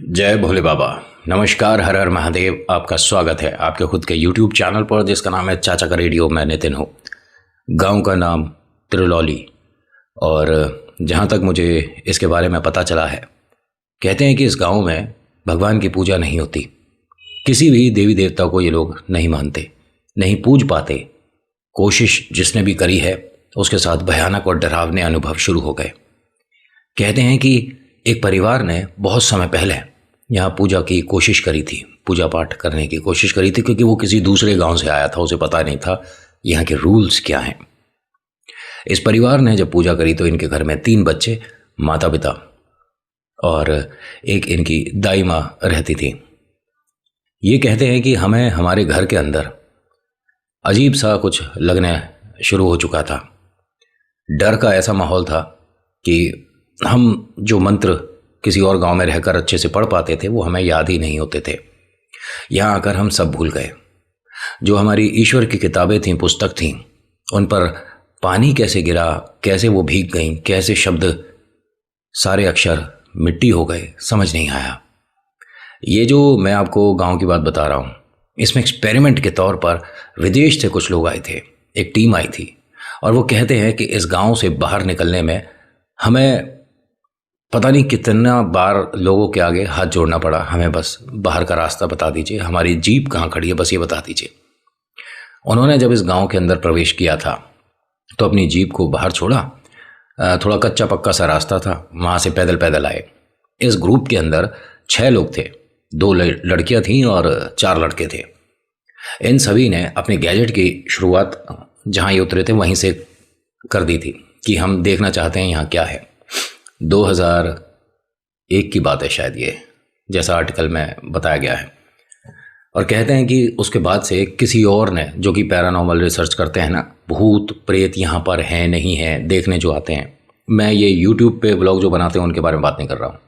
जय भोले बाबा। नमस्कार, हर हर महादेव। आपका स्वागत है आपके खुद के YouTube चैनल पर जिसका नाम है चाचा का रेडियो। मैं नितिन हूँ। गांव का नाम त्रिलौली, और जहाँ तक मुझे इसके बारे में पता चला है, कहते हैं कि इस गांव में भगवान की पूजा नहीं होती। किसी भी देवी देवता को ये लोग नहीं मानते, नहीं पूज पाते। कोशिश जिसने भी करी है उसके साथ भयानक और डरावने अनुभव शुरू हो गए। कहते हैं कि एक परिवार ने बहुत समय पहले यहाँ पूजा की कोशिश करी थी, पूजा पाठ करने की कोशिश करी थी, क्योंकि वो किसी दूसरे गांव से आया था, उसे पता नहीं था यहाँ के रूल्स क्या हैं। इस परिवार ने जब पूजा करी तो इनके घर में 3 बच्चे, माता पिता और एक इनकी दाई माँ रहती थी। ये कहते हैं कि हमें हमारे घर के अंदर अजीब सा कुछ लगने शुरू हो चुका था। डर का ऐसा माहौल था कि हम जो मंत्र किसी और गांव में रहकर अच्छे से पढ़ पाते थे वो हमें याद ही नहीं होते थे। यहाँ आकर हम सब भूल गए। जो हमारी ईश्वर की किताबें थीं, पुस्तक थीं, उन पर पानी कैसे गिरा, कैसे वो भीग गईं, कैसे शब्द, सारे अक्षर मिट्टी हो गए, समझ नहीं आया। ये जो मैं आपको गांव की बात बता रहा हूँ, इसमें एक्सपेरिमेंट के तौर पर विदेश से कुछ लोग आए थे, एक टीम आई थी, और वो कहते हैं कि इस गांव से बाहर निकलने में हमें पता नहीं कितना बार लोगों के आगे हाथ जोड़ना पड़ा। हमें बस बाहर का रास्ता बता दीजिए, हमारी जीप कहाँ खड़ी है, बस ये बता दीजिए। उन्होंने जब इस गांव के अंदर प्रवेश किया था तो अपनी जीप को बाहर छोड़ा। थोड़ा कच्चा पक्का सा रास्ता था, वहाँ से पैदल पैदल आए। इस ग्रुप के अंदर 6 लोग थे, 2 लड़कियाँ थीं और 4 लड़के थे। इन सभी ने अपने गैजेट की शुरुआत जहाँ ये उतरे थे वहीं से कर दी थी कि हम देखना चाहते हैं यहाँ क्या है। 2001 की बात है शायद, ये जैसा आर्टिकल में बताया गया है। और कहते हैं कि उसके बाद से किसी और ने, जो कि पैरानॉर्मल रिसर्च करते हैं ना, भूत प्रेत यहाँ पर हैं नहीं हैं देखने जो आते हैं, मैं ये यूट्यूब पे ब्लॉग जो बनाते हैं उनके बारे में बात नहीं कर रहा हूँ,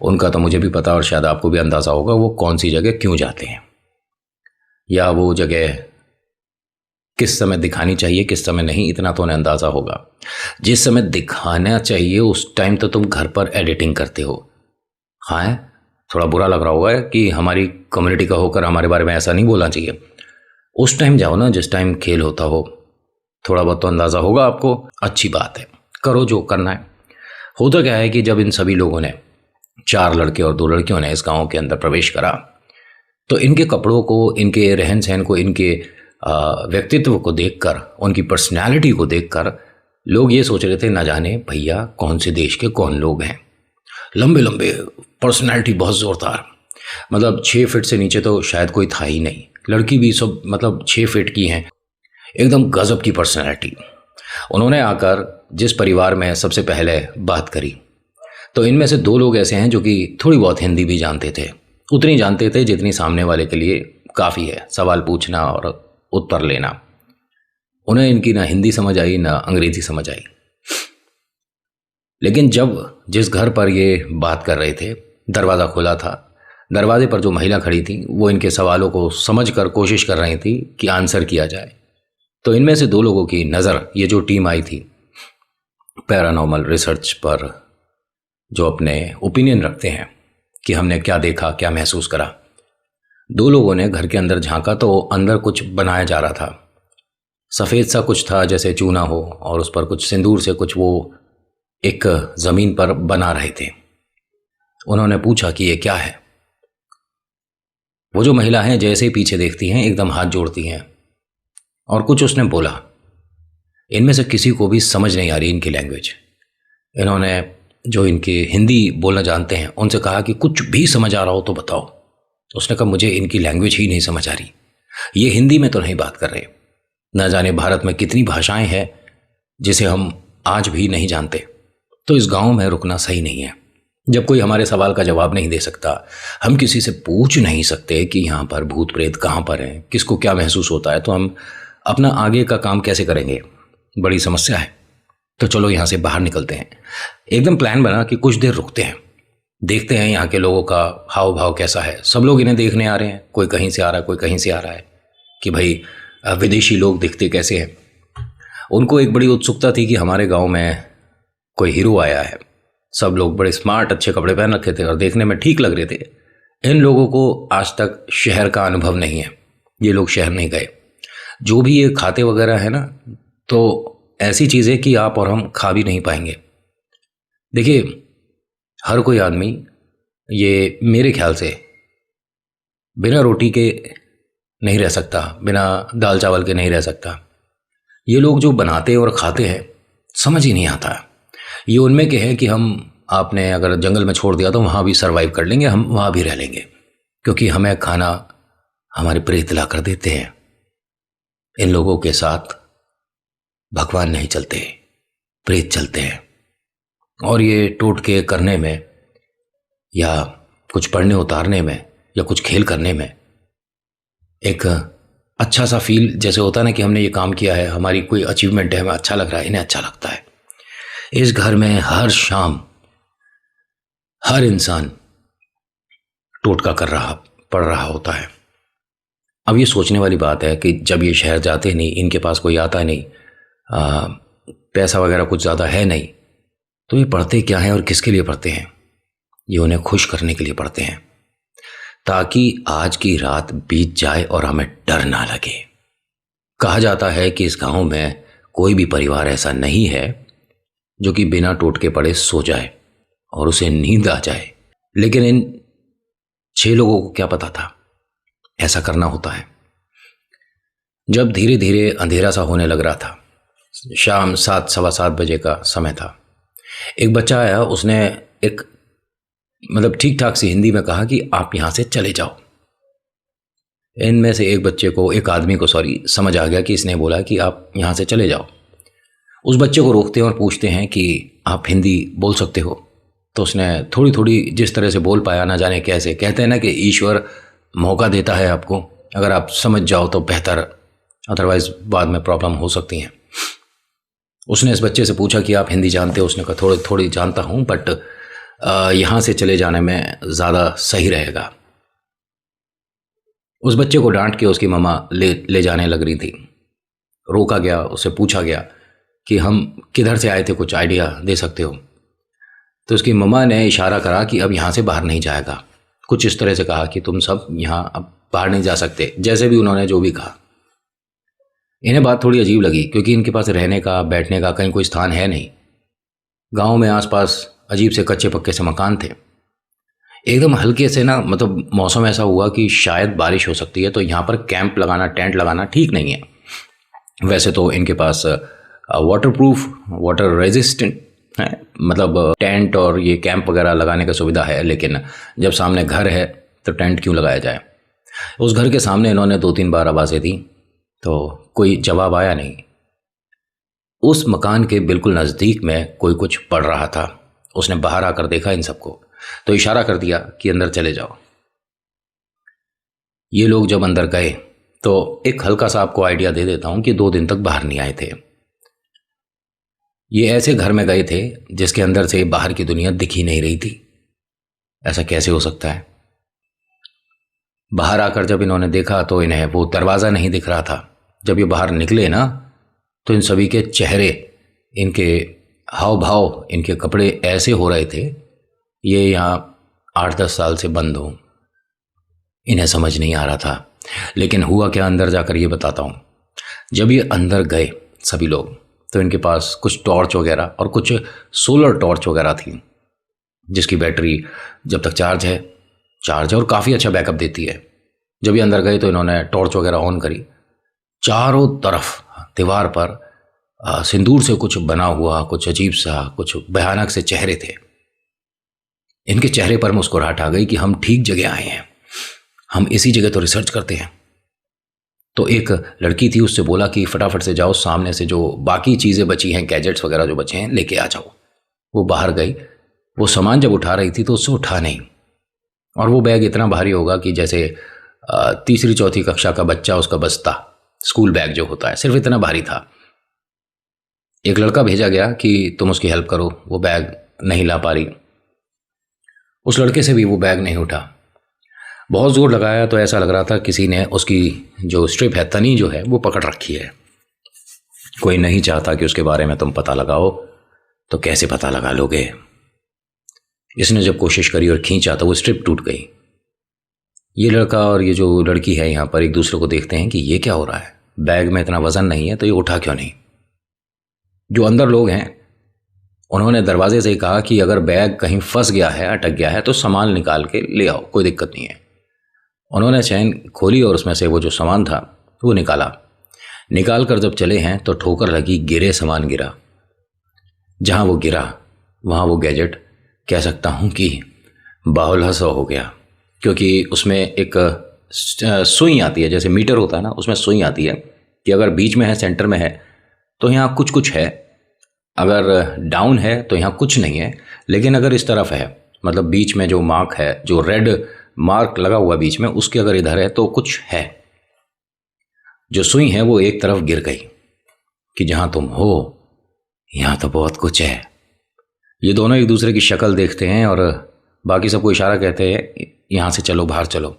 उनका तो मुझे भी पता और शायद आपको भी अंदाज़ा होगा वो कौन सी जगह क्यों जाते हैं, या वो जगह किस समय दिखानी चाहिए किस समय नहीं, इतना तो उन्हें अंदाज़ा होगा। जिस समय दिखाना चाहिए उस टाइम तो तुम घर पर एडिटिंग करते हो। हाँ, थोड़ा बुरा लग रहा होगा कि हमारी कम्युनिटी का होकर हमारे बारे में ऐसा नहीं बोलना चाहिए। उस टाइम जाओ ना जिस टाइम खेल होता हो, थोड़ा बहुत तो अंदाज़ा होगा आपको। अच्छी बात है, करो जो करना है। होता क्या है कि जब इन सभी लोगों ने, 4 लड़के और 2 लड़कियों ने इस गाँव के अंदर प्रवेश करा तो इनके कपड़ों को, इनके रहन सहन को, इनके व्यक्तित्व को देखकर, उनकी पर्सनैलिटी को देखकर लोग ये सोच रहे थे न जाने भैया कौन से देश के कौन लोग हैं। लंबे लंबे, पर्सनैलिटी बहुत ज़ोरदार, मतलब 6 फीट से नीचे तो शायद कोई था ही नहीं। लड़की भी सब मतलब 6 फीट की हैं, एकदम गजब की पर्सनैलिटी। उन्होंने आकर जिस परिवार में सबसे पहले बात करी तो इनमें से 2 लोग ऐसे हैं जो कि थोड़ी बहुत हिंदी भी जानते थे, उतनी जानते थे जितनी सामने वाले के लिए काफ़ी है, सवाल पूछना और उत्तर लेना। उन्हें इनकी ना हिंदी समझ आई ना अंग्रेजी समझ आई। लेकिन जब जिस घर पर ये बात कर रहे थे दरवाज़ा खुला था, दरवाजे पर जो महिला खड़ी थी वो इनके सवालों को समझकर कोशिश कर रही थी कि आंसर किया जाए। तो इनमें से 2 लोगों की नज़र, ये जो टीम आई थी पैरानॉर्मल रिसर्च पर, जो अपने ओपिनियन रखते हैं कि हमने क्या देखा, क्या महसूस करा, 2 लोगों ने घर के अंदर झांका तो अंदर कुछ बनाया जा रहा था। सफ़ेद सा कुछ था जैसे चूना हो, और उस पर कुछ सिंदूर से कुछ वो एक ज़मीन पर बना रहे थे। उन्होंने पूछा कि ये क्या है। वो जो महिला है जैसे ही पीछे देखती हैं एकदम हाथ जोड़ती हैं और कुछ उसने बोला। इनमें से किसी को भी समझ नहीं आ रही इनकी लैंग्वेज। इन्होंने जो इनके हिंदी बोलना जानते हैं उनसे कहा कि कुछ भी समझ आ रहा हो तो बताओ। उसने कहा मुझे इनकी लैंग्वेज ही नहीं समझ आ रही, ये हिंदी में तो नहीं बात कर रहे। न जाने भारत में कितनी भाषाएं हैं जिसे हम आज भी नहीं जानते। तो इस गांव में रुकना सही नहीं है। जब कोई हमारे सवाल का जवाब नहीं दे सकता, हम किसी से पूछ नहीं सकते कि यहाँ पर भूत प्रेत कहाँ पर हैं, किसको क्या महसूस होता है, तो हम अपना आगे का काम कैसे करेंगे? बड़ी समस्या है। तो चलो यहाँ से बाहर निकलते हैं। एकदम प्लान बना कि कुछ देर रुकते हैं, देखते हैं यहाँ के लोगों का हाव भाव कैसा है। सब लोग इन्हें देखने आ रहे हैं, कोई कहीं से आ रहा है, कोई कहीं से आ रहा है कि भाई विदेशी लोग दिखते कैसे हैं। उनको एक बड़ी उत्सुकता थी कि हमारे गांव में कोई हीरो आया है, सब लोग बड़े स्मार्ट अच्छे कपड़े पहन रखे थे और देखने में ठीक लग रहे थे। इन लोगों को आज तक शहर का अनुभव नहीं है, ये लोग शहर नहीं गए। जो भी ये खाते वगैरह है ना, तो ऐसी चीज़ें कि आप और हम खा भी नहीं पाएंगे। देखिए, हर कोई आदमी, ये मेरे ख्याल से, बिना रोटी के नहीं रह सकता, बिना दाल चावल के नहीं रह सकता। ये लोग जो बनाते और खाते हैं समझ ही नहीं आता। ये उनमें के हैं कि हम आपने अगर जंगल में छोड़ दिया तो वहाँ भी सरवाइव कर लेंगे, हम वहाँ भी रह लेंगे, क्योंकि हमें खाना हमारे प्रेत ला कर देते हैं। इन लोगों के साथ भगवान नहीं चलते, प्रेत चलते हैं। और ये टोटके करने में या कुछ पढ़ने उतारने में या कुछ खेल करने में एक अच्छा सा फील जैसे होता है ना कि हमने ये काम किया है, हमारी कोई अचीवमेंट है, हमें अच्छा लग रहा है, इन्हें अच्छा लगता है। इस घर में हर शाम हर इंसान टोटका पढ़ रहा होता है। अब ये सोचने वाली बात है कि जब ये शहर जाते नहीं, इनके पास कोई आता नहीं, पैसा वगैरह कुछ ज़्यादा है नहीं, तो ये पढ़ते क्या हैं और किसके लिए पढ़ते हैं? ये उन्हें खुश करने के लिए पढ़ते हैं, ताकि आज की रात बीत जाए और हमें डर ना लगे। कहा जाता है कि इस गांव में कोई भी परिवार ऐसा नहीं है जो कि बिना टोटके पड़े सो जाए और उसे नींद आ जाए। लेकिन इन 6 लोगों को क्या पता था ऐसा करना होता है। जब धीरे धीरे अंधेरा सा होने लग रहा था, शाम 7 सवा 7 बजे का समय था, एक बच्चा आया। उसने एक मतलब ठीक ठाक सी हिंदी में कहा कि आप यहाँ से चले जाओ। इनमें से एक आदमी को समझ आ गया कि इसने बोला कि आप यहाँ से चले जाओ। उस बच्चे को रोकते हैं और पूछते हैं कि आप हिंदी बोल सकते हो? तो उसने थोड़ी थोड़ी जिस तरह से बोल पाया, ना जाने कैसे। कहते हैं ना कि ईश्वर मौका देता है आपको, अगर आप समझ जाओ तो बेहतर, अदरवाइज बाद में प्रॉब्लम हो सकती हैं। उसने इस बच्चे से पूछा कि आप हिंदी जानते हो? उसने कहा थोड़ी थोड़ी जानता हूँ, बट यहाँ से चले जाने में ज़्यादा सही रहेगा। उस बच्चे को डांट के उसकी मम्मा ले जाने लग रही थी। रोका गया, उससे पूछा गया कि हम किधर से आए थे, कुछ आइडिया दे सकते हो? तो उसकी मम्मा ने इशारा करा कि अब यहाँ से बाहर नहीं जाएगा। कुछ इस तरह से कहा कि तुम सब यहाँ अब बाहर नहीं जा सकते, जैसे भी उन्होंने जो भी कहा। इन्हें बात थोड़ी अजीब लगी, क्योंकि इनके पास रहने का, बैठने का कहीं कोई स्थान है नहीं। गांव में आसपास अजीब से कच्चे पक्के से मकान थे। एकदम हल्के से ना, मतलब मौसम ऐसा हुआ कि शायद बारिश हो सकती है, तो यहाँ पर कैंप लगाना, टेंट लगाना ठीक नहीं है। वैसे तो इनके पास वाटरप्रूफ, वाटर रेजिस्टेंट है, मतलब टेंट और ये कैंप वगैरह लगाने का सुविधा है। लेकिन जब सामने घर है तो टेंट क्यों लगाया जाए? उस घर के सामने इन्होंने 2-3 बार आवाज़ें दी तो कोई जवाब आया नहीं। उस मकान के बिल्कुल नज़दीक में कोई कुछ पढ़ रहा था। उसने बाहर आकर देखा इन सबको, तो इशारा कर दिया कि अंदर चले जाओ। ये लोग जब अंदर गए तो एक हल्का सा आपको आइडिया दे देता हूं कि 2 दिन तक बाहर नहीं आए थे। ये ऐसे घर में गए थे जिसके अंदर से बाहर की दुनिया दिख ही नहीं रही थी। ऐसा कैसे हो सकता है? बाहर आकर जब इन्होंने देखा तो इन्हें वो दरवाज़ा नहीं दिख रहा था। जब ये बाहर निकले ना, तो इन सभी के चेहरे, इनके हाव भाव, इनके कपड़े ऐसे हो रहे थे ये यहाँ 8-10 साल से बंद हो। इन्हें समझ नहीं आ रहा था। लेकिन हुआ क्या अंदर जाकर ये बताता हूँ। जब ये अंदर गए सभी लोग, तो इनके पास कुछ टॉर्च वगैरह और कुछ सोलर टॉर्च वगैरह थी, जिसकी बैटरी जब तक चार्ज है और काफ़ी अच्छा बैकअप देती है। जब ये अंदर गए तो इन्होंने टॉर्च वगैरह ऑन करी। चारों तरफ दीवार पर सिंदूर से कुछ बना हुआ, कुछ अजीब सा, कुछ भयानक से चेहरे थे। इनके चेहरे पर मुस्कुराहट आ गई कि हम ठीक जगह आए हैं, हम इसी जगह तो रिसर्च करते हैं। तो एक लड़की थी, उससे बोला कि फटाफट से जाओ, सामने से जो बाकी चीज़ें बची हैं, गैजेट्स वगैरह जो बचे हैं, लेके आ जाओ। वो बाहर गई। वो सामान जब उठा रही थी तो उससे उठा नहीं, और वो बैग इतना भारी होगा कि जैसे 3री-4थी कक्षा का बच्चा उसका बस्ता, स्कूल बैग जो होता है, सिर्फ इतना भारी था। एक लड़का भेजा गया कि तुम उसकी हेल्प करो, वो बैग नहीं ला पा रही। उस लड़के से भी वो बैग नहीं उठा। बहुत ज़ोर लगाया तो ऐसा लग रहा था किसी ने उसकी जो स्ट्रिप है, तनी जो है, वो पकड़ रखी है। कोई नहीं चाहता कि उसके बारे में तुम पता लगाओ, तो कैसे पता लगा लोगे? इसने जब कोशिश करी और खींचा तो वो स्ट्रिप टूट गई। ये लड़का और ये जो लड़की है यहाँ पर एक दूसरे को देखते हैं कि ये क्या हो रहा है, बैग में इतना वजन नहीं है तो ये उठा क्यों नहीं। जो अंदर लोग हैं उन्होंने दरवाजे से कहा कि अगर बैग कहीं फंस गया है, अटक गया है तो सामान निकाल के ले आओ, कोई दिक्कत नहीं है। उन्होंने चैन खोली और उसमें से वो जो सामान था वो निकाल कर जब चले हैं तो ठोकर लगी, गिरे सामान गिरा। जहाँ वो गिरा वहाँ वो गैजेट कह सकता हूँ कि बाहुल्य सा हो गया, क्योंकि उसमें एक सुई आती है, जैसे मीटर होता है ना, उसमें सुई आती है कि अगर बीच में है, सेंटर में है तो यहाँ कुछ कुछ है, अगर डाउन है तो यहाँ कुछ नहीं है, लेकिन अगर इस तरफ है, मतलब बीच में जो मार्क है, जो रेड मार्क लगा हुआ बीच में, उसके अगर इधर है तो कुछ है। जो सुई है वो एक तरफ गिर गई कि जहाँ तुम हो यहाँ तो बहुत कुछ है। ये दोनों एक दूसरे की शक्ल देखते हैं और बाकी सबको इशारा कहते हैं यहाँ से चलो, बाहर चलो।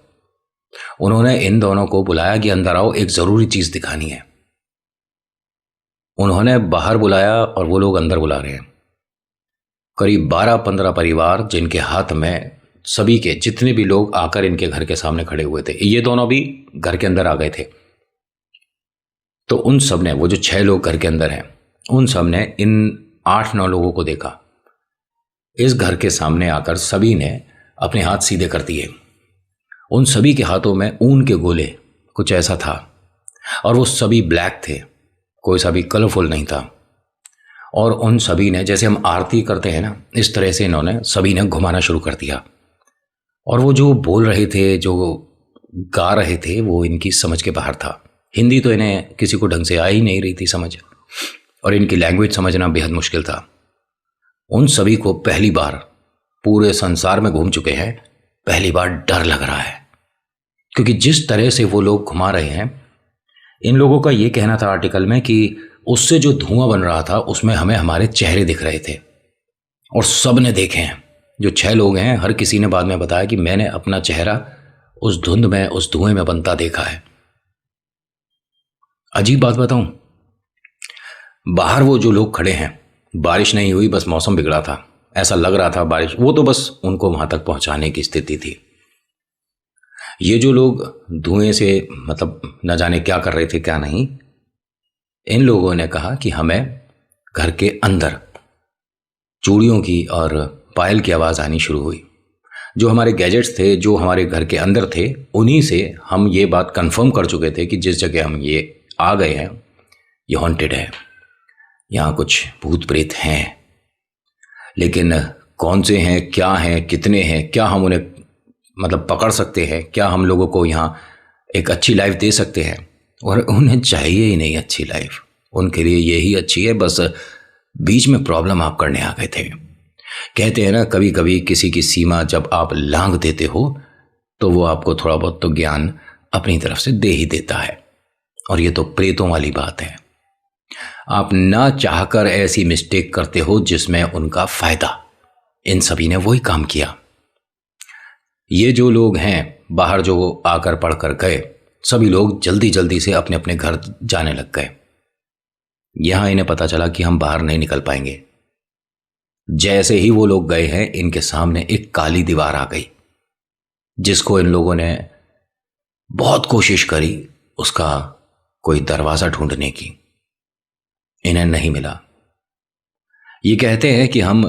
उन्होंने इन दोनों को बुलाया कि अंदर आओ, एक ज़रूरी चीज़ दिखानी है। उन्होंने बाहर बुलाया और वो लोग अंदर बुला रहे हैं। करीब 12-15 परिवार जिनके हाथ में सभी के जितने भी लोग आकर इनके घर के सामने खड़े हुए थे, ये दोनों भी घर के अंदर आ गए थे। तो उन सब ने, वो जो 6 लोग घर के अंदर हैं, उन सब ने इन 8-9 लोगों को देखा। इस घर के सामने आकर सभी ने अपने हाथ सीधे कर दिए। उन सभी के हाथों में ऊन के गोले कुछ ऐसा था और वो सभी ब्लैक थे, कोई सा भी कलरफुल नहीं था। और उन सभी ने, जैसे हम आरती करते हैं ना, इस तरह से इन्होंने सभी ने घुमाना शुरू कर दिया। और वो जो बोल रहे थे, जो गा रहे थे, वो इनकी समझ के बाहर था। हिंदी तो इन्हें किसी को ढंग से आ ही नहीं रही थी समझ, और इनकी लैंग्वेज समझना बेहद मुश्किल था। उन सभी को पहली बार, पूरे संसार में घूम चुके हैं, पहली बार डर लग रहा है, क्योंकि जिस तरह से वो लोग घुमा रहे हैं, इन लोगों का ये कहना था आर्टिकल में कि उससे जो धुआं बन रहा था उसमें हमें हमारे चेहरे दिख रहे थे। और सब ने देखे हैं, जो 6 लोग हैं, हर किसी ने बाद में बताया कि मैंने अपना चेहरा उस धुंध में, उस धुएं में बनता देखा है। अजीब बात बताऊं, बाहर वो जो लोग खड़े हैं, बारिश नहीं हुई, बस मौसम बिगड़ा था, ऐसा लग रहा था बारिश, वो तो बस उनको वहां तक पहुंचाने की स्थिति थी। ये जो लोग धुएं से मतलब न जाने क्या कर रहे थे क्या नहीं, इन लोगों ने कहा कि हमें घर के अंदर चूड़ियों की और पायल की आवाज़ आनी शुरू हुई। जो हमारे गैजेट्स थे, जो हमारे घर के अंदर थे, उन्हीं से हम ये बात कंफर्म कर चुके थे कि जिस जगह हम ये आ गए हैं ये हॉन्टेड है, यहाँ कुछ भूत प्रेत हैं। लेकिन कौन से हैं, क्या हैं, कितने हैं, क्या हम उन्हें मतलब पकड़ सकते हैं, क्या हम लोगों को यहाँ एक अच्छी लाइफ दे सकते हैं? और उन्हें चाहिए ही नहीं अच्छी लाइफ, उनके लिए यही अच्छी है, बस बीच में प्रॉब्लम आप करने आ गए थे। कहते हैं ना, कभी कभी किसी की सीमा जब आप लांघ देते हो तो वो आपको थोड़ा बहुत तो ज्ञान अपनी तरफ से दे ही देता है। और ये तो प्रेतों वाली बात है, आप ना चाहकर ऐसी मिस्टेक करते हो जिसमें उनका फायदा। इन सभी ने वही काम किया। ये जो लोग हैं बाहर जो आकर पढ़ कर गए, सभी लोग जल्दी जल्दी से अपने अपने घर जाने लग गए। यहां इन्हें पता चला कि हम बाहर नहीं निकल पाएंगे। जैसे ही वो लोग गए हैं, इनके सामने एक काली दीवार आ गई, जिसको इन लोगों ने बहुत कोशिश करी उसका कोई दरवाजा ढूंढने की, इन्हें नहीं मिला। ये कहते हैं कि हम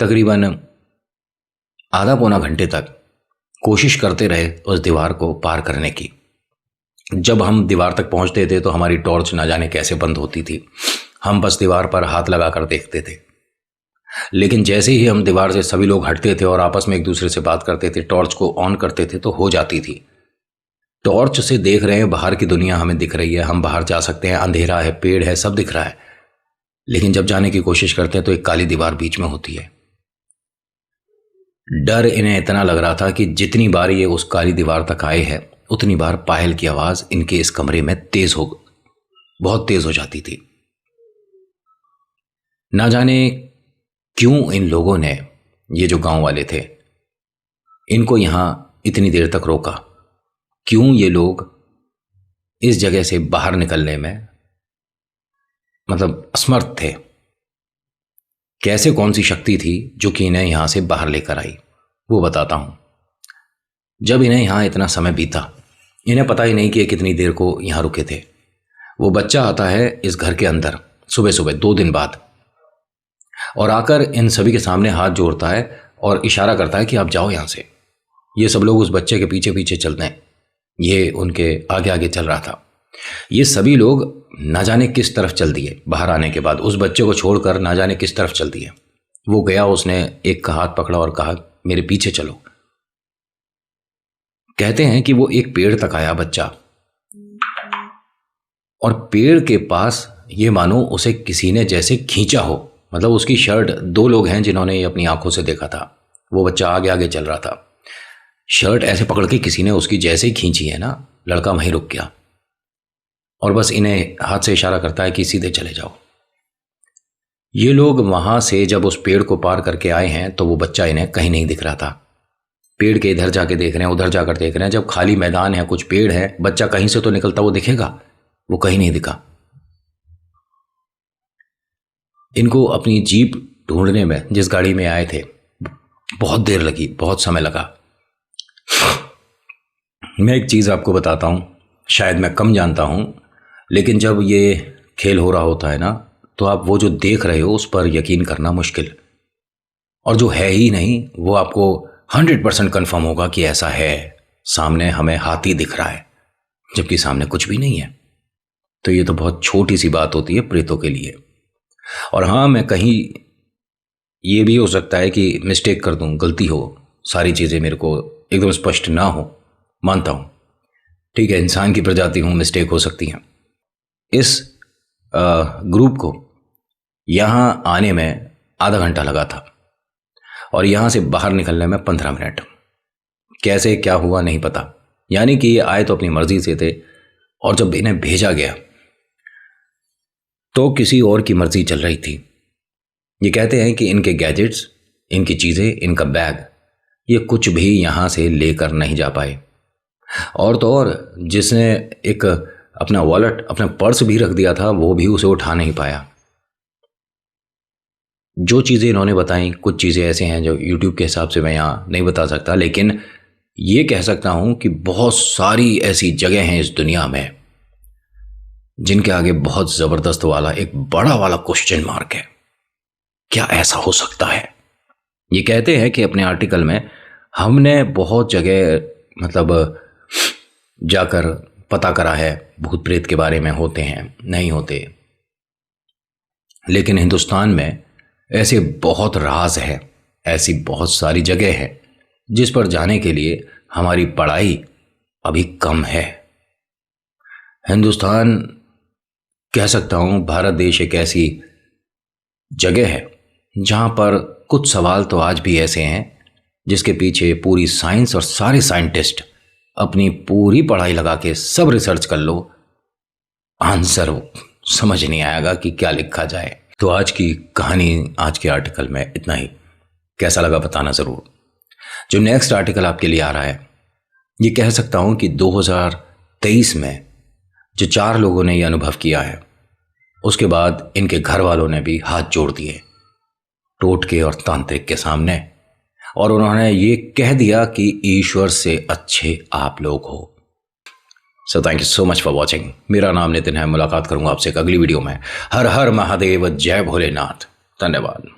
तकरीबन आधा पौना घंटे तक कोशिश करते रहे उस दीवार को पार करने की। जब हम दीवार तक पहुंचते थे तो हमारी टॉर्च ना जाने कैसे बंद होती थी, हम बस दीवार पर हाथ लगाकर देखते थे। लेकिन जैसे ही हम दीवार से सभी लोग हटते थे और आपस में एक दूसरे से बात करते थे, टॉर्च को ऑन करते थे तो हो जाती थी। टॉर्च से देख रहे हैं, बाहर की दुनिया हमें दिख रही है, हम बाहर जा सकते हैं, अंधेरा है, पेड़ है, सब दिख रहा है। लेकिन जब जाने की कोशिश करते हैं तो एक काली दीवार बीच में होती है। डर इन्हें इतना लग रहा था कि जितनी बार ये उस काली दीवार तक आए हैं, उतनी बार पायल की आवाज इनके इस कमरे में बहुत तेज हो जाती थी। ना जाने क्यों इन लोगों ने, ये जो गांव वाले थे, इनको यहां इतनी देर तक रोका। क्यों ये लोग इस जगह से बाहर निकलने में मतलब असमर्थ थे। कैसे कौन सी शक्ति थी जो कि इन्हें यहाँ से बाहर लेकर आई, वो बताता हूँ। जब इन्हें यहाँ इतना समय बीता, इन्हें पता ही नहीं कि ये कितनी देर को यहाँ रुके थे। वो बच्चा आता है इस घर के अंदर सुबह सुबह 2 दिन बाद, और आकर इन सभी के सामने हाथ जोड़ता है और इशारा करता है कि आप जाओ यहाँ से। ये सब लोग उस बच्चे के पीछे पीछे चलते हैं, ये उनके आगे आगे चल रहा था। ये सभी लोग ना जाने किस तरफ चल दिए। बाहर आने के बाद उस बच्चे को छोड़कर ना जाने किस तरफ चल दिए। वो गया, उसने एक का हाथ पकड़ा और कहा मेरे पीछे चलो। कहते हैं कि वो एक पेड़ तक आया बच्चा, और पेड़ के पास ये मानो उसे किसी ने जैसे खींचा हो। मतलब उसकी शर्ट, 2 लोग हैं जिन्होंने ये अपनी आंखों से देखा था। वो बच्चा आगे आगे चल रहा था, शर्ट ऐसे पकड़ के किसी ने उसकी जैसे ही खींची है ना, लड़का वहीं रुक गया और बस इन्हें हाथ से इशारा करता है कि सीधे चले जाओ। ये लोग वहां से जब उस पेड़ को पार करके आए हैं तो वो बच्चा इन्हें कहीं नहीं दिख रहा था। पेड़ के इधर जाके देख रहे हैं, उधर जाकर देख रहे हैं। जब खाली मैदान है, कुछ पेड़ है, बच्चा कहीं से तो निकलता वो दिखेगा, वो कहीं नहीं दिखा। इनको अपनी जीप ढूंढने में, जिस गाड़ी में आए थे, बहुत देर लगी, बहुत समय लगा। मैं एक चीज़ आपको बताता हूँ, शायद मैं कम जानता हूँ, लेकिन जब ये खेल हो रहा होता है ना, तो आप वो जो देख रहे हो उस पर यकीन करना मुश्किल, और जो है ही नहीं वो आपको 100% कन्फर्म होगा कि ऐसा है। सामने हमें हाथी दिख रहा है जबकि सामने कुछ भी नहीं है। तो ये तो बहुत छोटी सी बात होती है प्रेतों के लिए। और हाँ, मैं कहीं ये भी हो सकता है कि मिस्टेक कर दूं, गलती हो, सारी चीज़ें मेरे को एकदम स्पष्ट ना हो, मानता हूँ। ठीक है, इंसान की प्रजाति हूँ, मिस्टेक हो सकती हैं। इस ग्रुप को यहाँ आने में आधा घंटा लगा था और यहाँ से बाहर निकलने में 15 मिनट। कैसे क्या हुआ नहीं पता। यानी कि ये आए तो अपनी मर्जी से थे, और जब इन्हें भेजा गया तो किसी और की मर्जी चल रही थी। ये कहते हैं कि इनके गैजेट्स, इनकी चीज़ें, इनका बैग, ये कुछ भी यहाँ से लेकर नहीं जा पाए। और तो और जिसने एक अपना वॉलेट, अपना पर्स भी रख दिया था, वो भी उसे उठा नहीं पाया। जो चीज़ें इन्होंने बताई, कुछ चीज़ें ऐसे हैं जो यूट्यूब के हिसाब से मैं यहाँ नहीं बता सकता, लेकिन ये कह सकता हूँ कि बहुत सारी ऐसी जगह हैं इस दुनिया में जिनके आगे बहुत ज़बरदस्त वाला, एक बड़ा वाला क्वेश्चन मार्क है। क्या ऐसा हो सकता है? ये कहते हैं कि अपने आर्टिकल में हमने बहुत जगह मतलब जाकर पता करा है, भूत प्रेत के बारे में, होते हैं नहीं होते, लेकिन हिंदुस्तान में ऐसे बहुत राज है, ऐसी बहुत सारी जगह है जिस पर जाने के लिए हमारी पढ़ाई अभी कम है। हिंदुस्तान, कह सकता हूँ भारत देश, एक ऐसी जगह है जहाँ पर कुछ सवाल तो आज भी ऐसे हैं जिसके पीछे पूरी साइंस और सारे साइंटिस्ट अपनी पूरी पढ़ाई लगा के सब रिसर्च कर लो, आंसर समझ नहीं आएगा कि क्या लिखा जाए। तो आज की कहानी, आज के आर्टिकल में इतना ही। कैसा लगा बताना ज़रूर। जो नेक्स्ट आर्टिकल आपके लिए आ रहा है, ये कह सकता हूँ कि 2023 में जो 4 लोगों ने ये अनुभव किया है, उसके बाद इनके घर वालों ने भी हाथ जोड़ दिए टोटके और तांत्रिक के सामने, और उन्होंने ये कह दिया कि ईश्वर से अच्छे आप लोग हो। So thank you so much for watching. मेरा नाम नितिन है। मुलाकात करूंगा आपसे एक अगली वीडियो में। हर हर महादेव, जय भोलेनाथ। धन्यवाद।